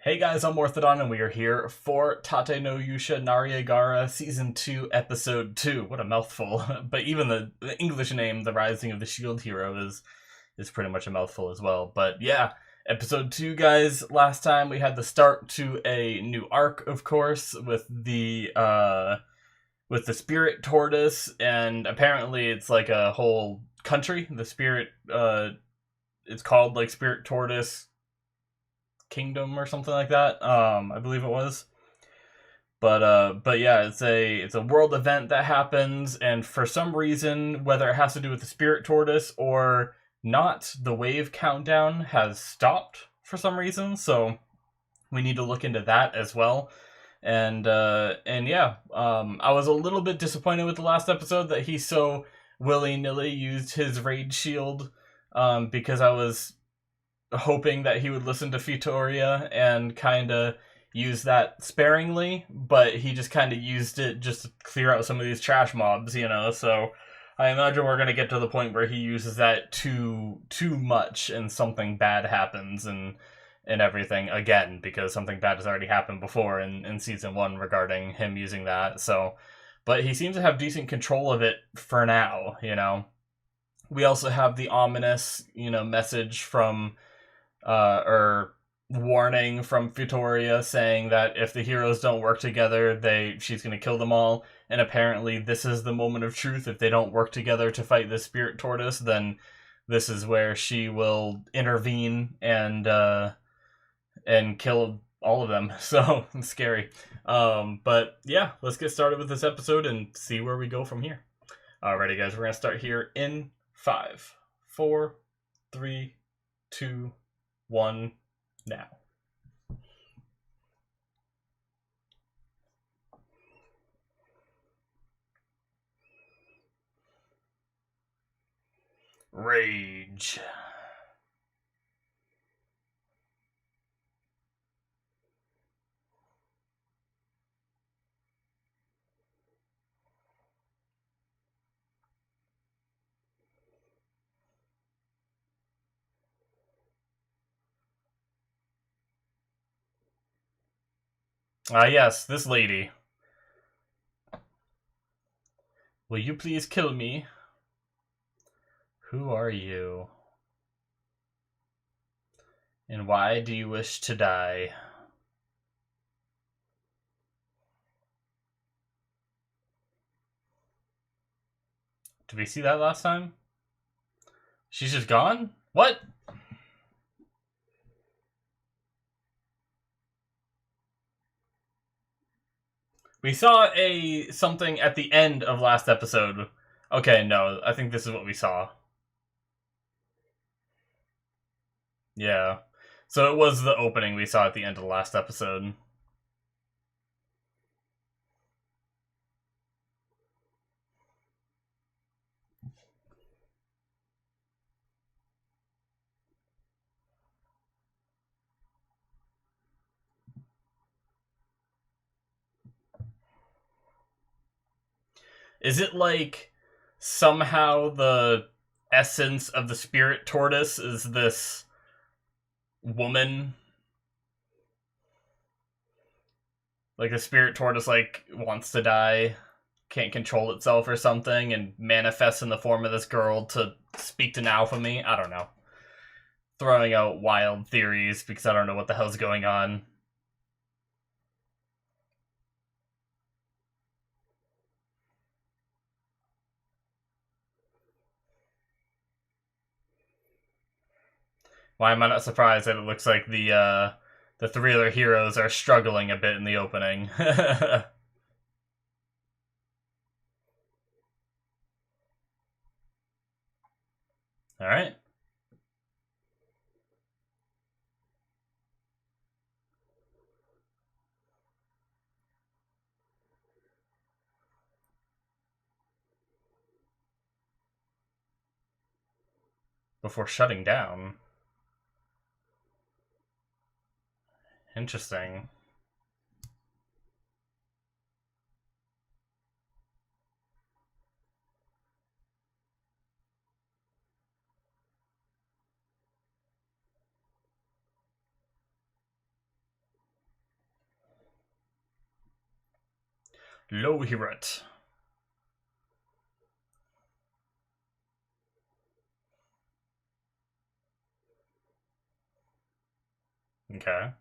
Hey guys, I'm Morthadon, and we are here for Tate no Yusha Nariagara Season 2, Episode 2. What a mouthful. But even the English name, The Rising of the Shield Hero, is pretty much a mouthful as well. But yeah, Episode 2, guys. Last time we had the start to a new arc, of course, with the Spirit Tortoise, and apparently it's like a whole country. The Spirit, it's called like Spirit Tortoise Kingdom or something like that. I believe it was. But yeah, it's a world event that happens, and for some reason, whether it has to do with the Spirit Tortoise or not, the wave countdown has stopped for some reason. So we need to look into that as well. And yeah, I was a little bit disappointed with the last episode that he so willy-nilly used his raid shield, because I was hoping that he would listen to Fitoria and kind of use that sparingly, but he just kind of used it just to clear out some of these trash mobs, so I imagine we're going to get to the point where he uses that too much and something bad happens and everything again, because something bad has already happened before in Season 1 regarding him using that, so... But he seems to have decent control of it for now, We also have the ominous, message from or warning from Fitoria saying that if the heroes don't work together, she's going to kill them all. And apparently this is the moment of truth. If they don't work together to fight the Spirit Tortoise, then this is where she will intervene and kill all of them. So, it's scary. But yeah, let's get started with this episode and see where we go from here. Alrighty, guys, we're going to start here in 5, 4, 3, 2, 1, now. Rage. Ah, yes, this lady. Will you please kill me? Who are you? And why do you wish to die? Did we see that last time? She's just gone? What? We saw something at the end of last episode. Okay, no, I think this is what we saw. Yeah. So it was the opening we saw at the end of the last episode. Is it like somehow the essence of the Spirit Tortoise is this woman? Like the Spirit Tortoise wants to die, can't control itself or something, and manifests in the form of this girl to speak to Naofumi? I don't know. Throwing out wild theories because I don't know what the hell's going on. Why am I not surprised that it looks like the three other heroes are struggling a bit in the opening? Alright. Before shutting down. Interesting. Lohirat. Okay.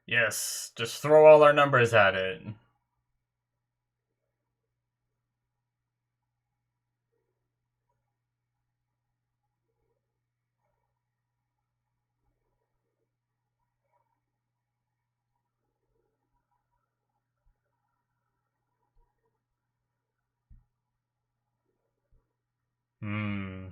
Yes, just throw all our numbers at it. Hmm.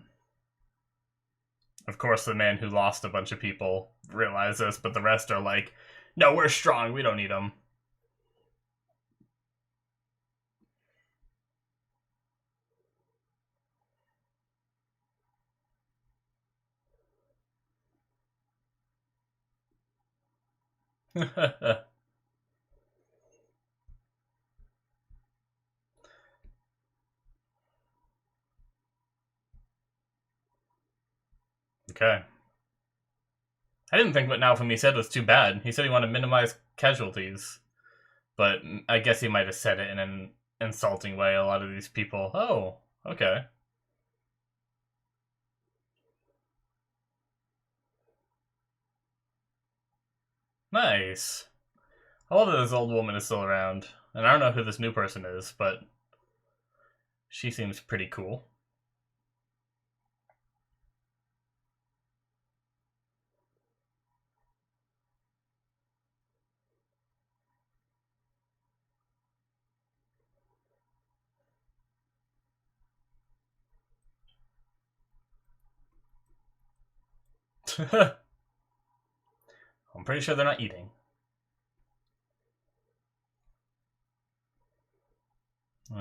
Of course, the man who lost a bunch of people realizes this, but the rest are like, no, we're strong, we don't need them. Okay. I didn't think what Naofumi said was too bad. He said he wanted to minimize casualties. But I guess he might have said it in an insulting way, a lot of these people. Oh, okay. Nice. I love that this old woman is still around. And I don't know who this new person is, but she seems pretty cool. I'm pretty sure they're not eating.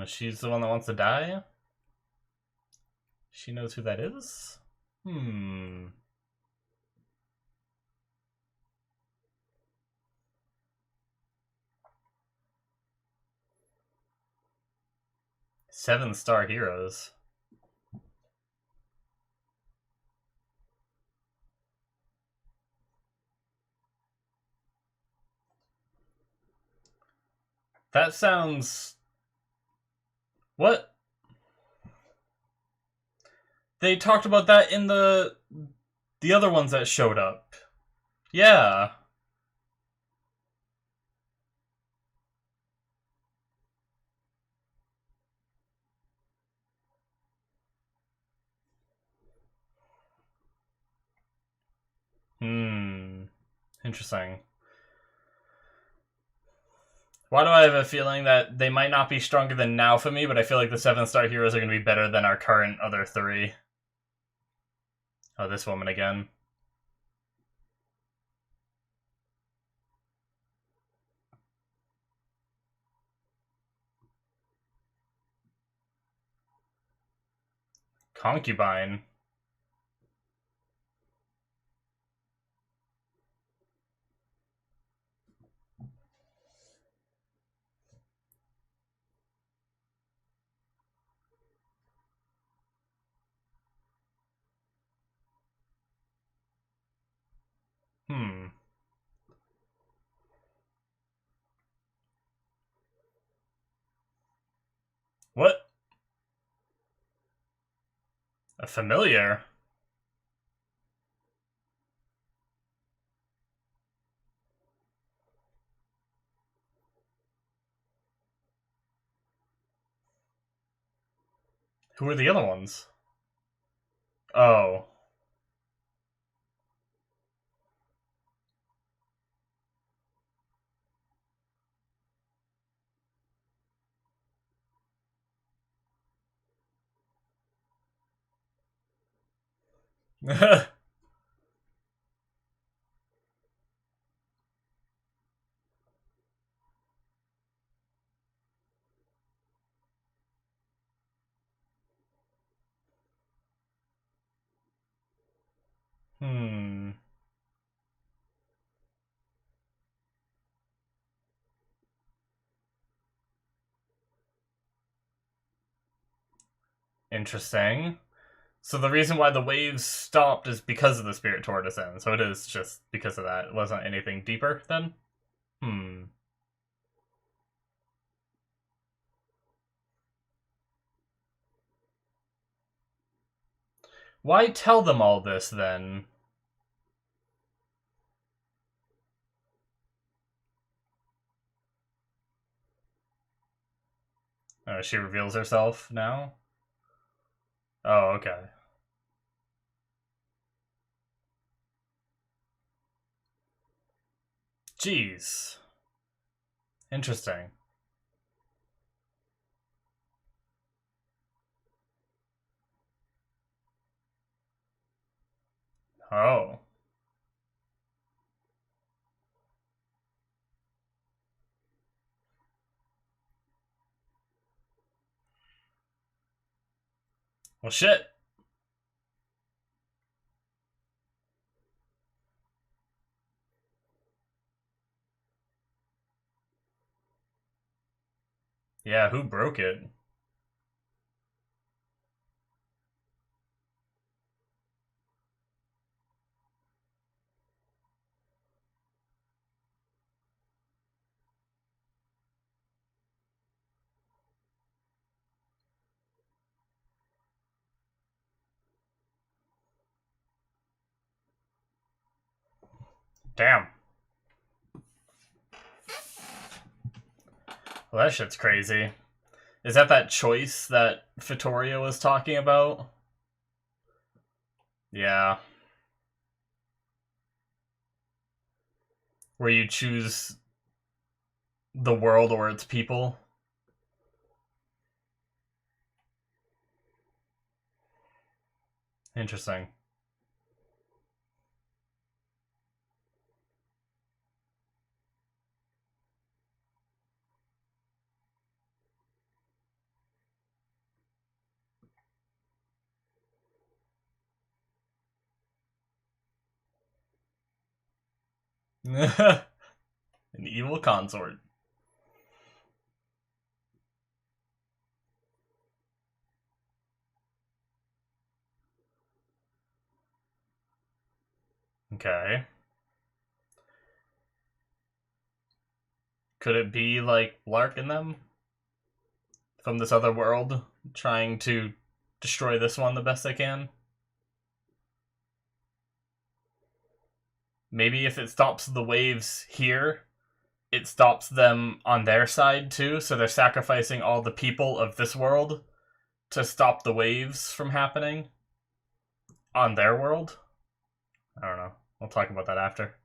She's the one that wants to die? She knows who that is? Hmm. Seven-star heroes. That sounds... What? They talked about that in the other ones that showed up. Yeah. Hmm. Interesting. Why do I have a feeling that they might not be stronger than Naofumi, but I feel like the 7-star heroes are going to be better than our current other three? Oh, this woman again. Concubine. Hmm. What? A familiar? Who are the other ones? Oh. Hmm. Interesting. So the reason why the waves stopped is because of the spirit tortoise then. So it is just because of that. It wasn't anything deeper then? Hmm. Why tell them all this then? She reveals herself now? Oh, okay. Jeez. Interesting. Oh. Well, shit. Yeah, who broke it? Damn. Well, that shit's crazy. Is that choice that Vittoria was talking about? Yeah. Where you choose the world or its people? Interesting. An evil consort. Okay. Could it be like Lark and them from this other world trying to destroy this one the best they can? Maybe if it stops the waves here, it stops them on their side too, so they're sacrificing all the people of this world to stop the waves from happening on their world? I don't know. We'll talk about that after.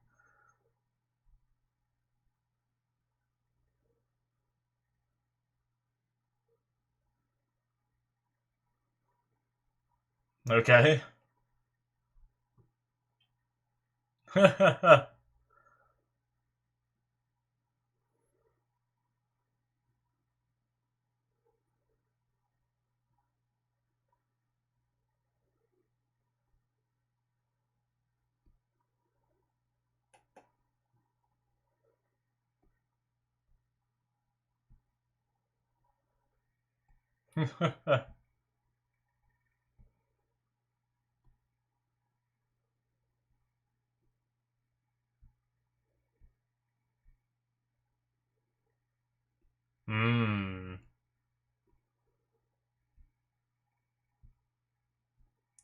Okay. Hmm.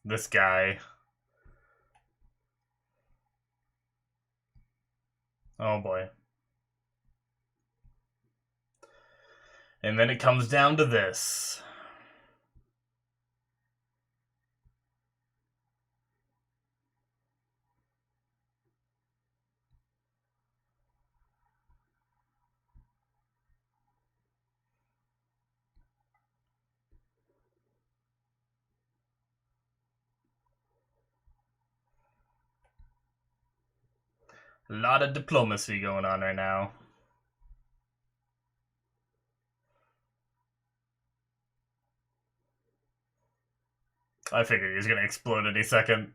This guy. Oh boy. And then it comes down to this. A lot of diplomacy going on right now. I figured he was gonna explode any second.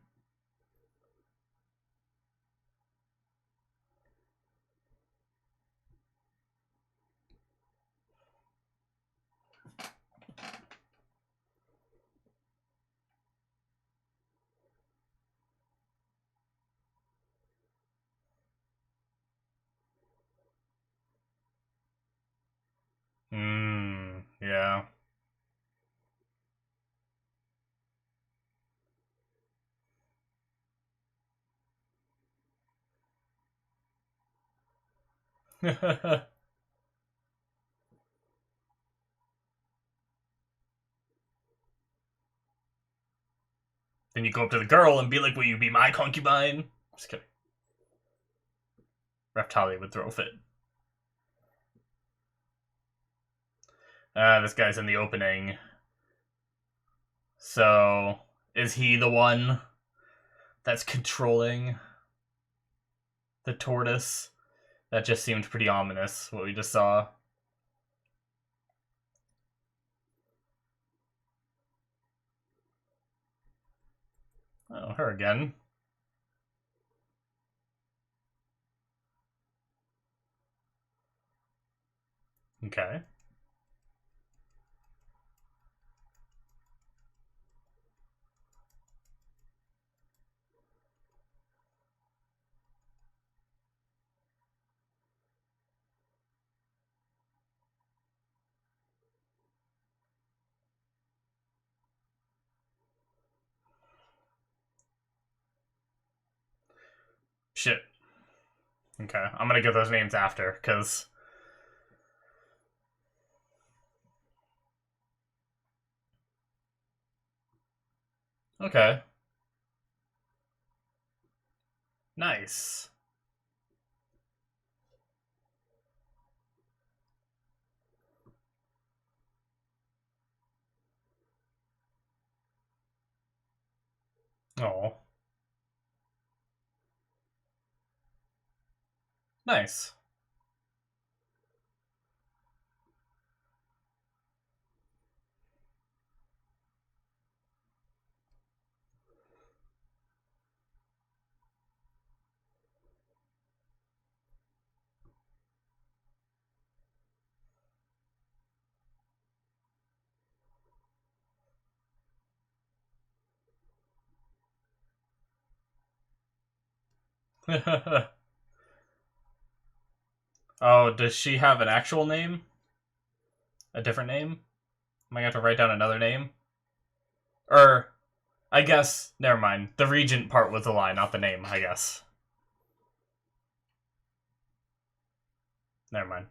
Then you go up to the girl and be like, "Will you be my concubine?" Just kidding. Reptalia would throw a fit. This guy's in the opening. So, is he the one that's controlling the tortoise? That just seemed pretty ominous, what we just saw. Oh, her again. Okay. Shit. Okay, I'm gonna get those names after, because... Okay. Nice. Oh. Nice. Oh, does she have an actual name? A different name? Am I gonna have to write down another name? Or, I guess, never mind. The regent part was the lie, not the name, I guess. Never mind.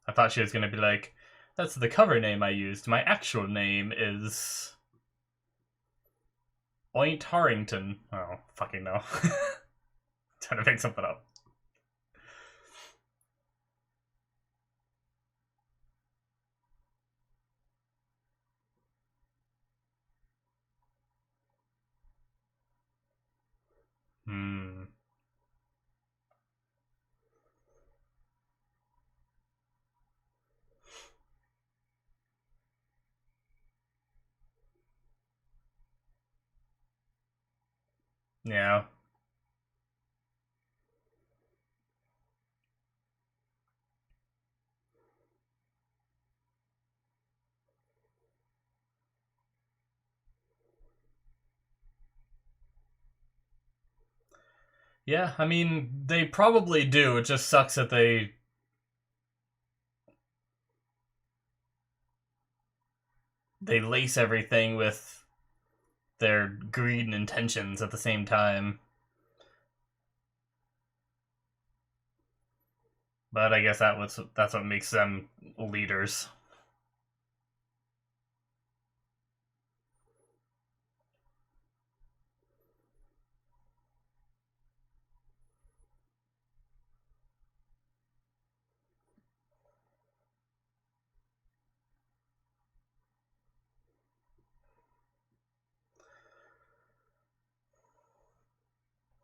I thought she was gonna be like, that's the cover name I used. My actual name is... Oint Harrington. Oh, fucking no. Trying to make something up. Hmm. Yeah. Yeah, I mean, they probably do. It just sucks that they lace everything with their greed and intentions at the same time. But I guess that's what makes them leaders.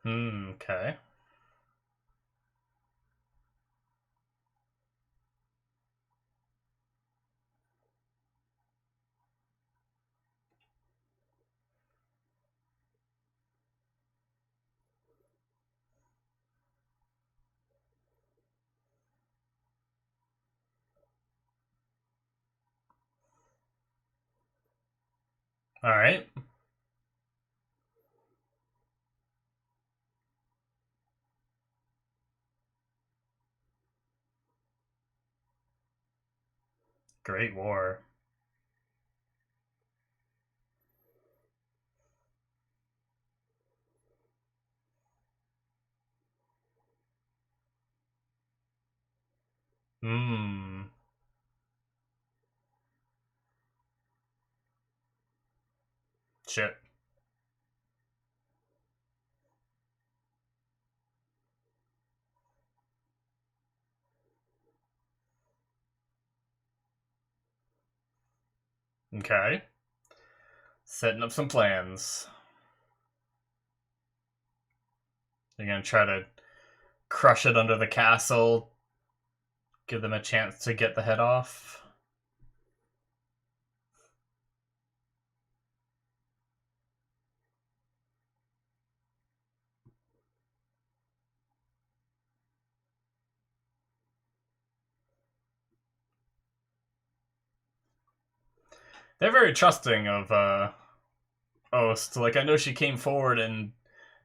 Okay. Alright. Great War. Hmm. Shit. Okay. Setting up some plans. They're gonna try to crush it under the castle, give them a chance to get the head off. They're very trusting of Ost. Like, I know she came forward and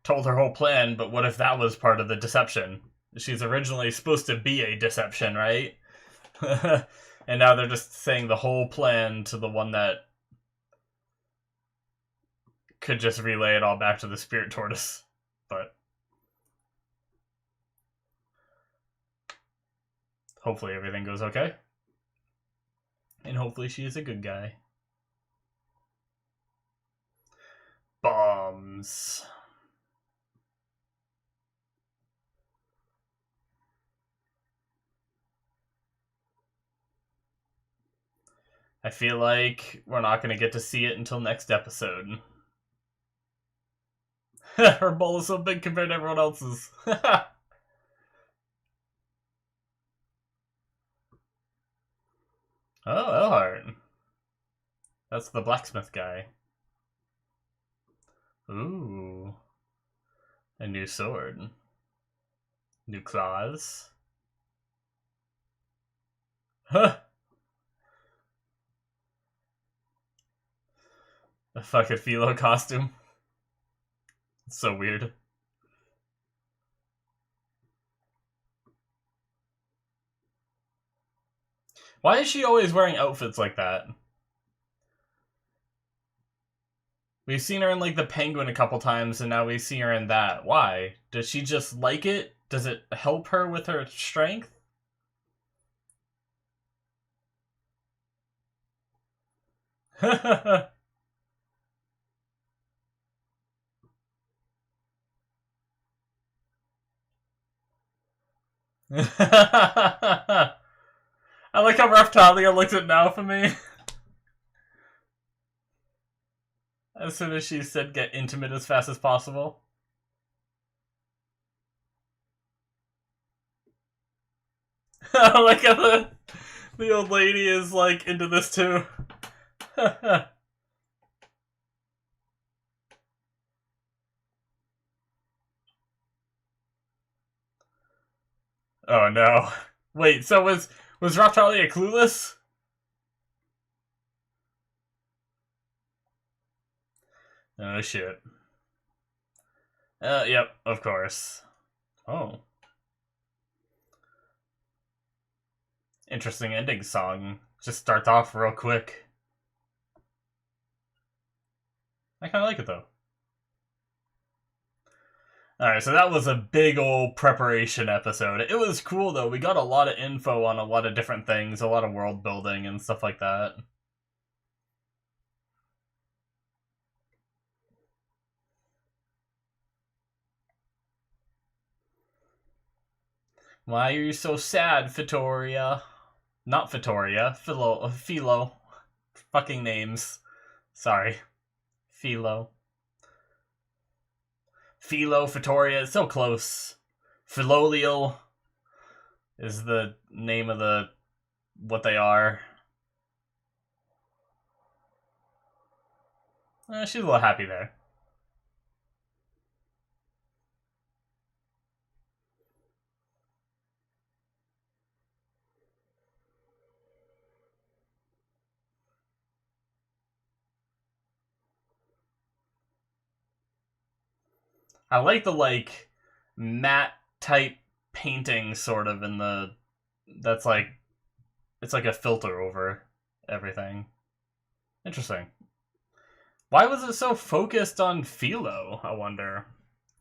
told her whole plan, but what if that was part of the deception? She's originally supposed to be a deception, right? And now they're just saying the whole plan to the one that could just relay it all back to the spirit tortoise. But hopefully everything goes okay. And hopefully she is a good guy. Bombs. I feel like we're not going to get to see it until next episode. Her bowl is so big compared to everyone else's. Oh, Elhart. That's the blacksmith guy. Ooh. A new sword. New claws. Huh. A fucking philo costume. It's so weird. Why is she always wearing outfits like that? We've seen her in, like, the Penguin a couple times, and now we see her in that. Why? Does she just like it? Does it help her with her strength? I like how Raphtalia looks at now for me. As soon as she said get intimate as fast as possible. I like how the old lady is, like, into this too. Oh no. Wait, so was Raphtalia clueless? Oh shit. Yep, of course. Oh. Interesting ending song. Just starts off real quick. I kinda like it though. Alright, so that was a big old preparation episode. It was cool though. We got a lot of info on a lot of different things, a lot of world building and stuff like that. Why are you so sad, Fitoria? Not Fitoria, Philo. Fucking names. Sorry. Philo. Philo, Fitoria, it's so close. Philolial is the name of the what they are. She's a little happy there. I like the, like, matte type painting sort of in the that's like it's like a filter over everything. Interesting. Why was it so focused on Philo, I wonder?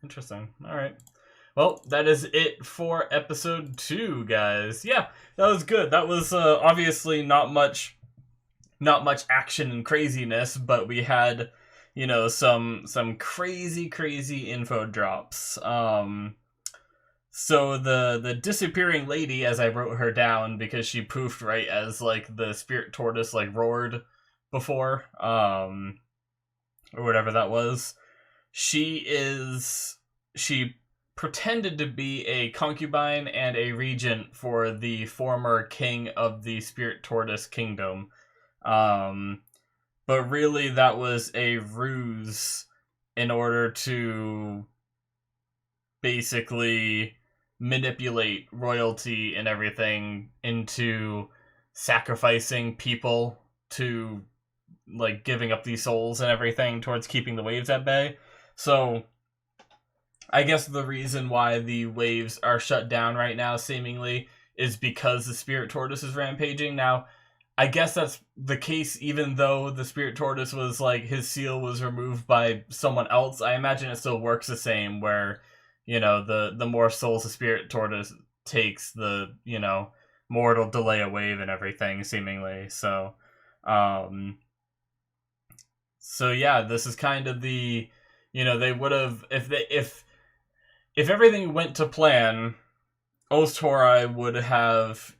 Interesting. Alright. Well, that is it for episode 2, guys. Yeah, that was good. That was obviously not much action and craziness, but we had, some crazy info drops. So the disappearing lady, as I wrote her down because she poofed right as like the spirit tortoise like roared before, or whatever that was. She pretended to be a concubine and a regent for the former king of the spirit tortoise kingdom. But really that was a ruse in order to basically manipulate royalty and everything into sacrificing people to like giving up these souls and everything towards keeping the waves at bay. So I guess the reason why the waves are shut down right now seemingly is because the spirit tortoise is rampaging. Now I guess that's the case even though the spirit tortoise was like his seal was removed by someone else. I imagine it still works the same where the more souls the spirit tortoise takes, the, more it'll delay a wave and everything, seemingly. So yeah, this is kind of the, they would have, if everything went to plan, Oztorai would have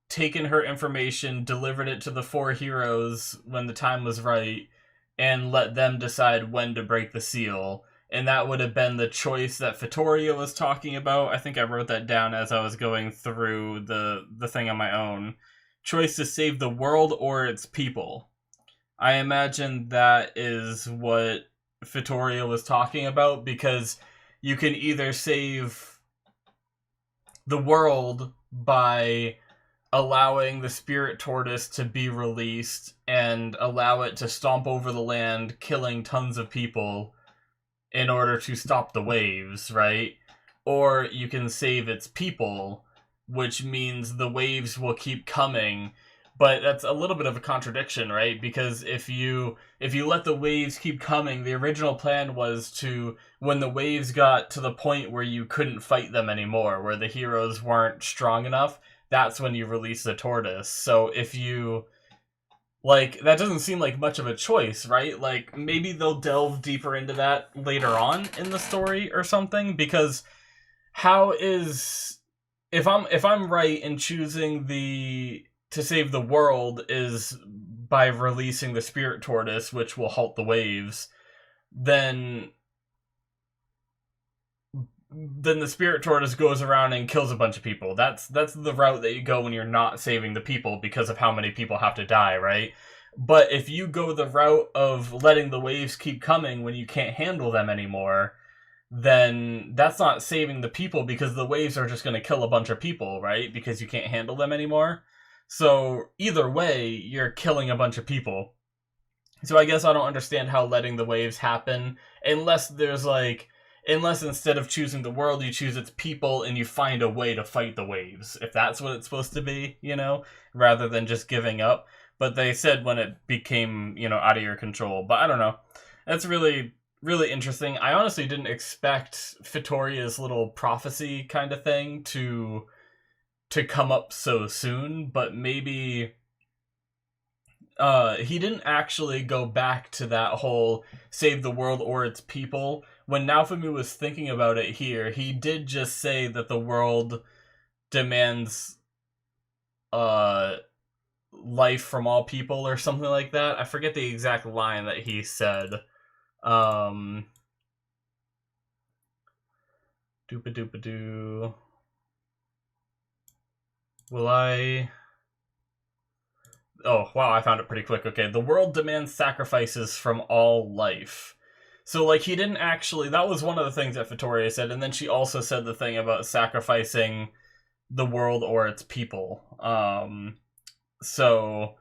taken her information, delivered it to the 4 heroes when the time was right, and let them decide when to break the seal. And that would have been the choice that Vittoria was talking about. I think I wrote that down as I was going through the thing on my own. Choice to save the world or its people. I imagine that is what Vittoria was talking about, because you can either save the world by allowing the spirit tortoise to be released and allow it to stomp over the land, killing tons of people in order to stop the waves, right? Or you can save its people, which means the waves will keep coming. But that's a little bit of a contradiction, right? Because if you let the waves keep coming, the original plan was to, when the waves got to the point where you couldn't fight them anymore, where the heroes weren't strong enough, that's when you release the tortoise. So if you, like, that doesn't seem like much of a choice, right? Like, maybe they'll delve deeper into that later on in the story or something, because how is, if I'm right in choosing to save the world is by releasing the spirit tortoise, which will halt the waves, then the spirit tortoise goes around and kills a bunch of people. That's the route that you go when you're not saving the people because of how many people have to die, right? But if you go the route of letting the waves keep coming when you can't handle them anymore, then that's not saving the people, because the waves are just going to kill a bunch of people, right? Because you can't handle them anymore. So either way, you're killing a bunch of people. So I guess I don't understand how letting the waves happen, unless instead of choosing the world, you choose its people and you find a way to fight the waves. If that's what it's supposed to be, rather than just giving up. But they said when it became, out of your control. But I don't know. That's really, really interesting. I honestly didn't expect Vittoria's little prophecy kind of thing to come up so soon, but maybe he didn't actually go back to that whole save the world or its people. When Naofumi was thinking about it here, he did just say that the world demands life from all people or something like that. I forget the exact line that he said. Doopa-doopa-doo. Oh, wow, I found it pretty quick. Okay, the world demands sacrifices from all life. So, like, he didn't actually... That was one of the things that Vittoria said, and then she also said the thing about sacrificing the world or its people. So,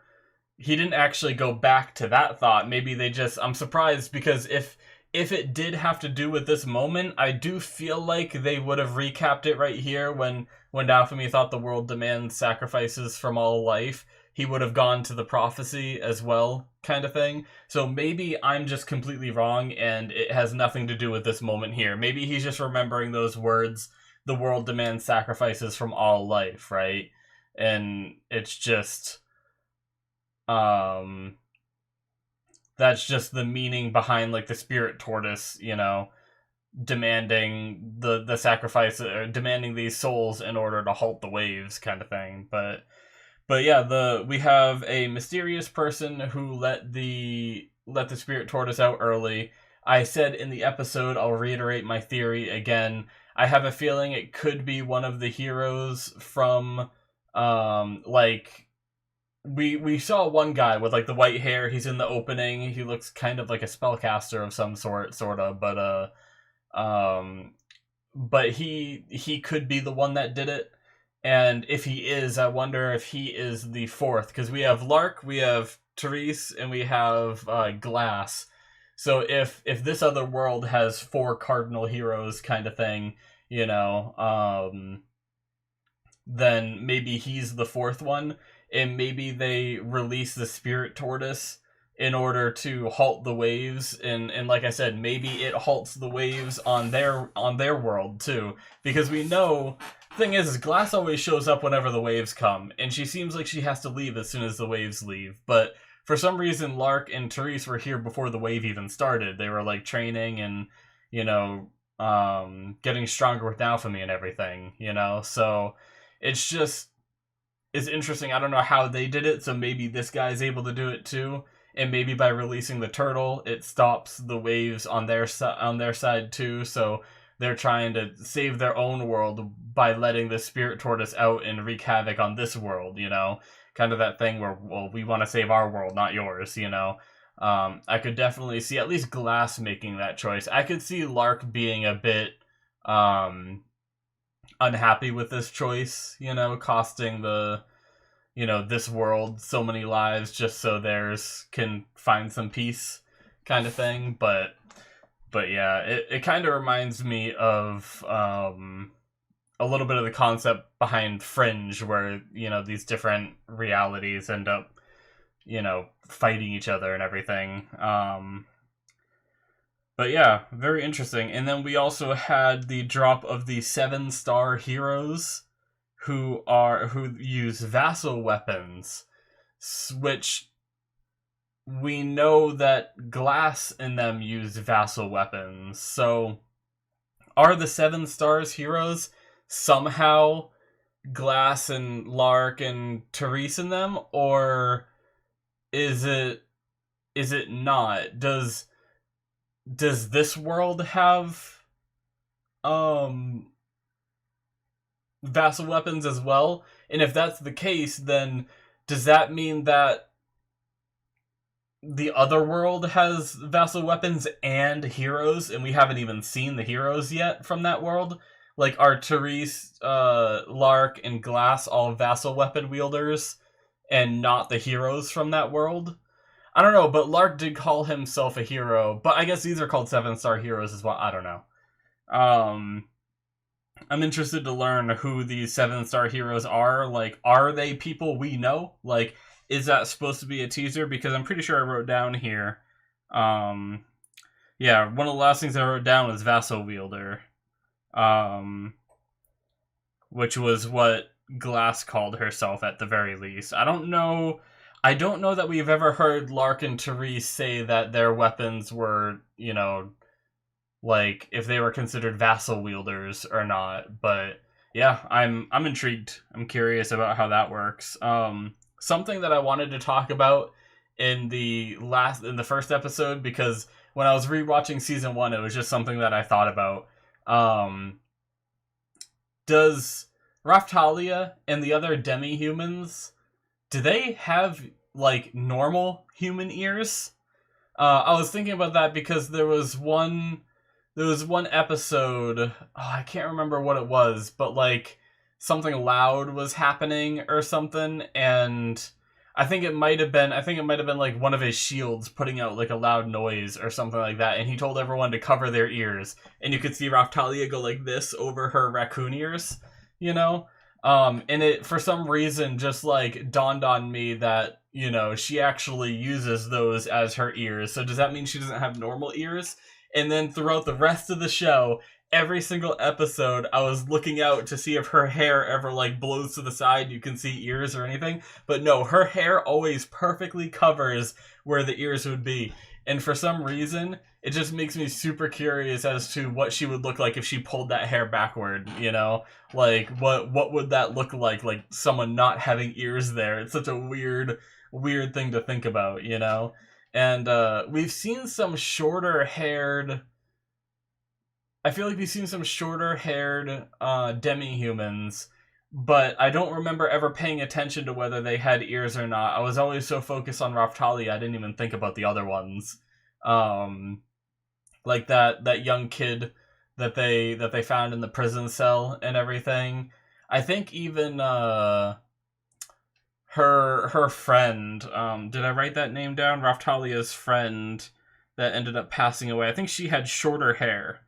he didn't actually go back to that thought. Maybe they just... I'm surprised, because if it did have to do with this moment, I do feel like they would have recapped it right here when Naofumi thought the world demands sacrifices from all life, he would have gone to the prophecy as well, kind of thing. So maybe I'm just completely wrong and it has nothing to do with this moment here. Maybe he's just remembering those words, the world demands sacrifices from all life, right? And it's just that's just the meaning behind like the spirit tortoise, you know, demanding the sacrifice, or demanding these souls in order to halt the waves, kind of thing. But yeah, we have a mysterious person who let the spirit tortoise out early. I said in the episode, I'll reiterate my theory again. I have a feeling it could be one of the heroes from like we saw one guy with like the white hair. He's in the opening. He looks kind of like a spellcaster of some sort of, but he could be the one that did it. And if he is, I wonder if he is the fourth, because we have Lark, we have Therese, and we have Glass. So if this other world has 4 cardinal heroes, kind of thing, you know, then maybe he's the fourth one, and maybe they release the spirit tortoise in order to halt the waves, and like I said, maybe it halts the waves on their world too, because we know. Thing is Glass always shows up whenever the waves come, and she seems like she has to leave as soon as the waves leave. But for some reason, Lark and Therese were here before the wave even started. They were like training and, you know, getting stronger with alchemy and everything, you know. So it's interesting. I don't know how they did it, so maybe this guy's able to do it too. And maybe by releasing the turtle, it stops the waves on their side too. So they're trying to save their own world by letting the spirit tortoise out and wreak havoc on this world, you know? Kind of that thing where, well, we want to save our world, not yours, you know? I could definitely see at least Glass making that choice. I could see Lark being a bit unhappy with this choice, you know, costing this world so many lives just so theirs can find some peace, kind of thing. But yeah, it kind of reminds me of a little bit of the concept behind Fringe, where, you know, these different realities end up, you know, fighting each other and everything. But yeah, very interesting. And then we also had the drop of the 7-star heroes who use vassal weapons, which we know that Glass and them use vassal weapons. So are the 7 stars heroes somehow Glass and Lark and Therese in them, or is it not? Does this world have vassal weapons as well? And if that's the case, then does that mean that the other world has vassal weapons and heroes, and we haven't even seen the heroes yet from that world? Like, are Therese, Lark, and Glass all vassal weapon wielders and not the heroes from that world? I don't know, but Lark did call himself a hero, but I guess these are called 7-star heroes as well. I don't know. I'm interested to learn who these 7-star heroes are. Like, are they people we know? Like, is that supposed to be a teaser? Because I'm pretty sure I wrote down here. Yeah, one of the last things I wrote down was vassal wielder. Which was what Glass called herself at the very least. I don't know that we've ever heard Lark and Therese say that their weapons were, you know, like, if they were considered vassal wielders or not. But yeah, I'm intrigued. I'm curious about how that works. Something that I wanted to talk about in the first episode, because when I was rewatching season 1, it was just something that I thought about. Does Raftalia and the other demi-humans, do they have, like, normal human ears? I was thinking about that because there was one episode, I can't remember what it was, but, like, something loud was happening or something, and I think it might have been like one of his shields putting out like a loud noise or something like that, and he told everyone to cover their ears, and you could see Raftalia go like this over her raccoon ears, you know? And it, for some reason, just like dawned on me that, you know, she actually uses those as her ears. So does that mean she doesn't have normal ears? And then throughout the rest of the show, every single episode, I was looking out to see if her hair ever like blows to the side, you can see ears or anything. But no, her hair always perfectly covers where the ears would be. And for some reason, it just makes me super curious as to what she would look like if she pulled that hair backward, you know? Like, what would that look like someone not having ears there? It's such a weird thing to think about, you know? And we've seen some shorter haired, I feel like we've seen some shorter haired demi-humans, but I don't remember ever paying attention to whether they had ears or not. I was always so focused on Raphtalia, I didn't even think about the other ones. Like that young kid that they found in the prison cell and everything. I think even her friend, did I write that name down? Raphtalia's friend that ended up passing away. I think she had shorter hair,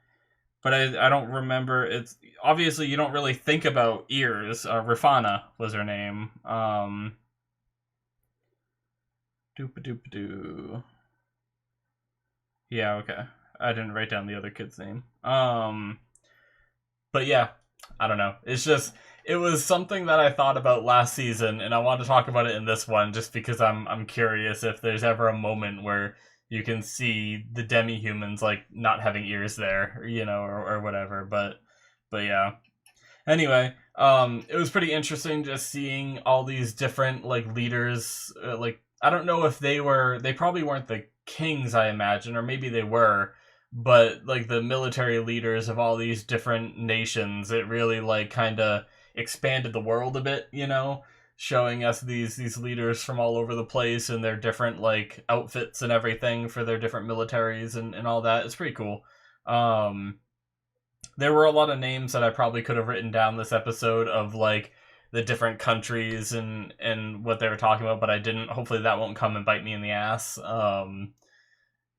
but I don't remember. It's obviously you don't really think about ears. Rifana was her name. Doop-a-doop-a-doo. Yeah, okay. I didn't write down the other kid's name. But yeah, I don't know. It's just it was something that I thought about last season, and I want to talk about it in this one, just because I'm curious if there's ever a moment where you can see the demi-humans like not having ears there, you know, or whatever. But yeah. Anyway, it was pretty interesting just seeing all these different like leaders. Like I don't know if they probably weren't the kings, I imagine, or maybe they were, but like the military leaders of all these different nations. It really like kind of expanded the world a bit, you know, showing us these leaders from all over the place and their different like outfits and everything for their different militaries and all that. It's pretty cool. There were a lot of names that I probably could have written down this episode of like the different countries and what they were talking about, but I didn't. Hopefully that won't come and bite me in the ass.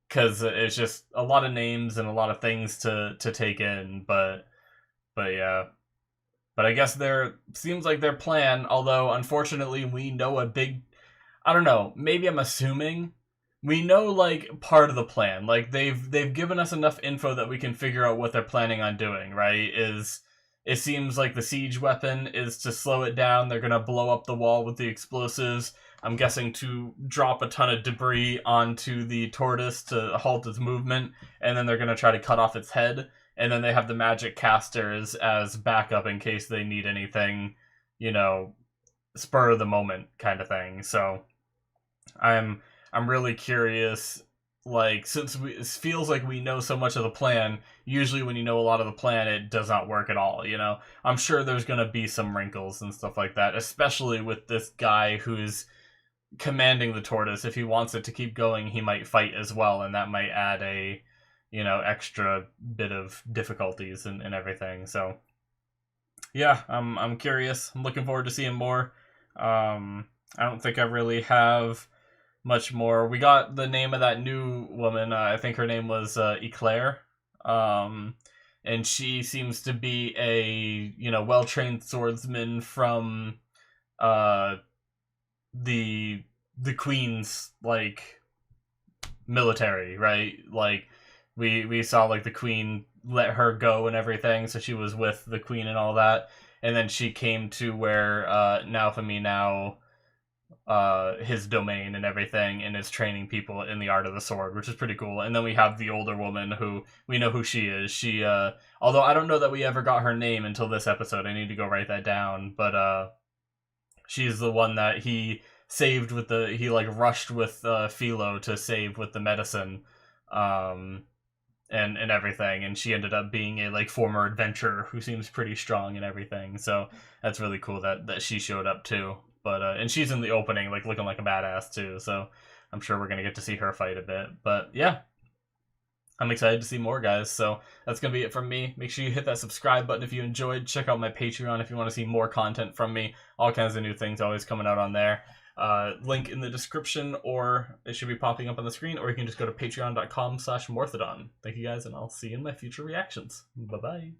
Because it's just a lot of names and a lot of things to take in, but yeah. But I guess there seems like their plan, although unfortunately we know a big, I don't know, maybe I'm assuming we know like part of the plan. Like they've given us enough info that we can figure out what they're planning on doing, right? Is it seems like the siege weapon is to slow it down. They're gonna blow up the wall with the explosives. I'm guessing to drop a ton of debris onto the tortoise to halt its movement, and then they're gonna try to cut off its head. And then they have the magic casters as backup in case they need anything, you know, spur of the moment kind of thing. So I'm really curious. Like, since it feels like we know so much of the plan, usually when you know a lot of the plan, it does not work at all, you know? I'm sure there's going to be some wrinkles and stuff like that, especially with this guy who's commanding the tortoise. If he wants it to keep going, he might fight as well, and that might add a, you know, extra bit of difficulties and everything. So, yeah, I'm curious. I'm looking forward to seeing more. I don't think I really have much more. We got the name of that new woman. I think her name was Eclair. And she seems to be a, you know, well-trained swordsman from the Queen's like military, right? Like we saw like the Queen let her go and everything, so she was with the Queen and all that. And then she came to where Naofumi now his domain and everything, and is training people in the art of the sword, which is pretty cool. And then we have the older woman who we know who she is. She although I don't know that we ever got her name until this episode. I need to go write that down. But she's the one that he saved with he like rushed with Philo to save with the medicine. And everything, and she ended up being a like former adventurer who seems pretty strong and everything. So that's really cool that she showed up too. But and she's in the opening, like looking like a badass too. So I'm sure we're gonna get to see her fight a bit. But yeah, I'm excited to see more, guys. So that's gonna be it from me. Make sure you hit that subscribe button if you enjoyed. Check out my Patreon if you want to see more content from me. All kinds of new things always coming out on there. Link in the description, or it should be popping up on the screen, or you can just go to patreon.com/Morthadon. Thank you guys, and I'll see you in my future reactions. Bye-bye.